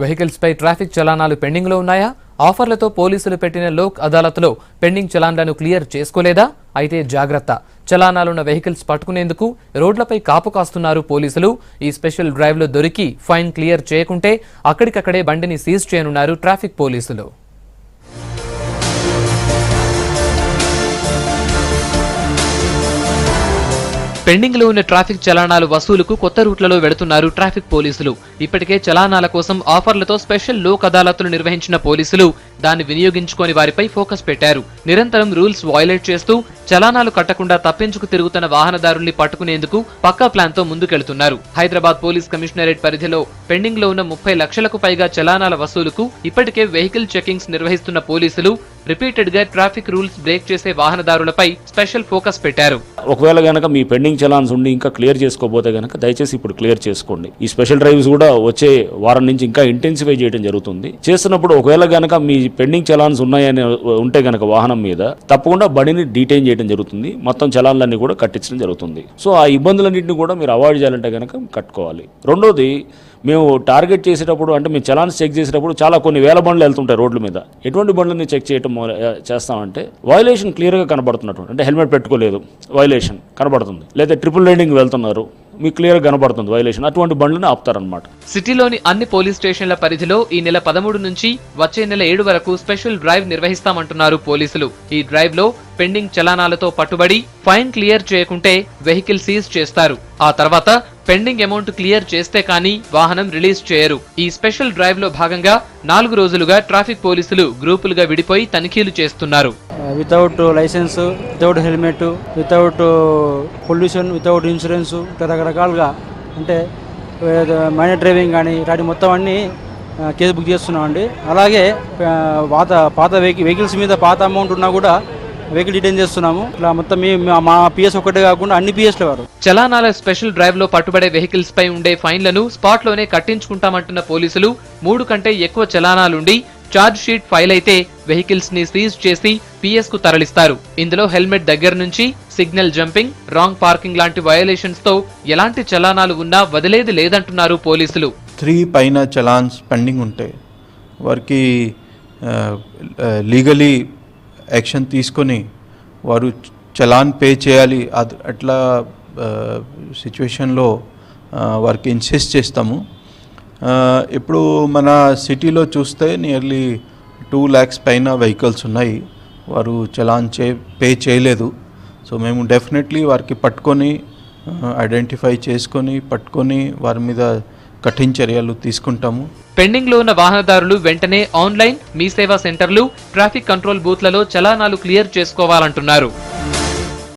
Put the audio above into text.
Vehicles పై traffic చలానాలు pending లో ఉన్నాయా? ఆఫర్లతో పోలీసులు పెట్టిన లోక్ అదాలత్లో పెండింగ్ చలాన్లను క్లియర్ చేసుకోలేదా? అయితే జాగ్రత్త, చలానాలున్న వెహికల్స్ పట్టుకునేందుకు రోడ్లపై కాపు కాస్తున్నారు పోలీసులు. ఈ స్పెషల్ డ్రైవ్ లో దొరికి ఫైన్ క్లియర్ చేయకుంటే అక్కడికక్కడే బండిని సీజ్ చేయనున్నారు ట్రాఫిక్ పోలీసులు. పెండింగ్ లో ఉన్న ట్రాఫిక్ చలానాలు వసూలుకు కొత్త రూట్లలో వెడుతున్నారు ట్రాఫిక్ పోలీసులు. ఇప్పటికే చలానాల కోసం ఆఫర్లతో స్పెషల్ లోక్ అదాలత్లు నిర్వహించిన పోలీసులు దాన్ని వినియోగించుకొని వారిపై ఫోకస్ పెట్టారు. నిరంతరం రూల్స్ వయలేట్ చేస్తూ చలానాలు కట్టకుండా తప్పించుకు తిరుగుతున్న వాహనదారుల్ని పట్టుకునేందుకు పక్కా ప్లాన్ తో ముందుకెళ్తున్నారు. హైదరాబాద్ పోలీస్ కమిషనరేట్ పరిధిలో పెండింగ్ లో ఉన్న 30 లక్షలకు పైగా చలానాల వసూలుకు ఇప్పటికే వెహికల్ చెకింగ్స్ నిర్వహిస్తున్న పోలీసులు రిపీటెడ్ గా ట్రాఫిక్ రూల్స్ బ్రేక్ చేసే వాహనదారులపై స్పెషల్ ఫోకస్ పెట్టారు. ఒకవేళ గనక మీ పెండింగ్ చలాన్స్ ఉండి ఇంకా క్లియర్ చేసుకోబోతే గనక దయచేసి ఇప్పుడు క్లియర్ చేసుకోండి. ఈ స్పెషల్ డ్రైవ్స్ కూడా వచ్చే వారం నుంచి ఇంకా ఇంటెన్సిఫై చేయడం జరుగుతుంది. చేస్తున్నప్పుడు ఒకవేళ గనక మీ పెండింగ్ చలాన్స్ ఉన్నాయని ఉంటే గనక వాహనం మీద తప్పకుండా బండిని డీటైన్ చేయడం జరుగుతుంది. మొత్తం చలాన్లన్నీ కూడా కట్టించడం జరుగుతుంది. సో ఆ ఇబ్బందులన్నింటినీ కూడా మీరు అవాయిడ్ చేయాలంటే గనక కట్టుకోవాలి. రెండోది, మేము టార్గెట్ చేసేటప్పుడు అంటే మేము చలాన్స్ చెక్ చేసేటప్పుడు చాలా కొన్ని వేల బండ్లు వెళ్తుంటాయి రోడ్ల మీద. ఎటువంటి బండ్లని చెక్ చేయడం చేస్తామంటే వయలేషన్ క్లియర్గా కనబడుతున్నట్టు, అంటే హెల్మెట్ పెట్టుకోలేదు వయలేషన్ కనబడుతుంది, లేదా ట్రిపుల్ రైడింగ్ వెళ్తున్నారు మీకు క్లియర్ కనబడుతుంది వయలేషన్, అటువంటి బండ్లను ఆపుతారనమాట. సిటీలోని అన్ని పోలీస్ స్టేషన్ల పరిధిలో ఈ నెల 13 నుంచి వచ్చే నెల 7 వరకు స్పెషల్ డ్రైవ్ నిర్వహిస్తామంటున్నారు పోలీసులు. ఈ డ్రైవ్ లో పెండింగ్ చలానాలతో పట్టుబడి ఫైన్ క్లియర్ చేయకుంటే వెహికల్ సీజ్ చేస్తారు. ఆ తర్వాత పెండింగ్ అమౌంట్ క్లియర్ చేస్తే కానీ వాహనం రిలీజ్ చేయరు. ఈ స్పెషల్ డ్రైవ్ లో భాగంగా 4 రోజులుగా ట్రాఫిక్ పోలీసులు గ్రూపులుగా విడిపోయి తనిఖీలు చేస్తున్నారు. Without license, without helmet, without pollution, without insurance, రకరకాలుగా అంటే మైనర్ డ్రైవింగ్ కానీ ఇలాంటి మొత్తం అన్ని కేసు బుక్ చేస్తున్నామండి. అలాగే పాత వెహికల్స్ మీద పాత అమౌంట్ ఉన్నా కూడా వెహికల్ డిటైన్ చేస్తున్నాము. ఇట్లా మొత్తం మా పిఎస్ ఒకటే కాకుండా అన్ని పిఎస్ల వారు. చలానాల స్పెషల్ డ్రైవ్ లో పట్టుబడే వెహికల్స్ పై ఉండే ఫైన్లను స్పాట్ లోనే కట్టించుకుంటామంటున్న పోలీసులు 3 కంటే ఎక్కువ చలానాలుండి ఛార్జ్ షీట్ ఫైల్ అయితే వెహికల్స్ ని సీజ్ చేసి పిఎస్ కు తరలిస్తారు. ఇందులో హెల్మెట్ దగ్గర నుంచి సిగ్నల్ జంపింగ్, రాంగ్ పార్కింగ్ లాంటి వయలేషన్స్ తో ఎలాంటి చలానాలు ఉన్నా వదిలేది లేదంటున్నారు పోలీసులు. 3 పైన చలాన్స్ పెండింగ్ ఉంటే వారికి లీగలీ యాక్షన్ తీసుకొని వారు చలాన్ పే చేయాలి. అట్లా సిచ్యువేషన్లో వారికి ఇన్సిస్ట్ చేస్తాము. ఇప్పుడు మన సిటీలో చూస్తే నియర్లీ 2 lakhs పైన వెహికల్స్ ఉన్నాయి, వారు చలాన్ పే చేయలేదు. సో మేము డెఫినెట్లీ వారికి పట్టుకొని ఐడెంటిఫై చేసుకొని పట్టుకొని వారి మీద కఠిన చర్యలు తీసుకుంటాము. పెండింగ్ లో ఉన్న వాహనదారులు వెంటనే ఆన్లైన్ మీ సేవా సెంటర్లు, ట్రాఫిక్ కంట్రోల్ బూత్లలో చలానాలు క్లియర్ చేసుకోవాలంటున్నారు.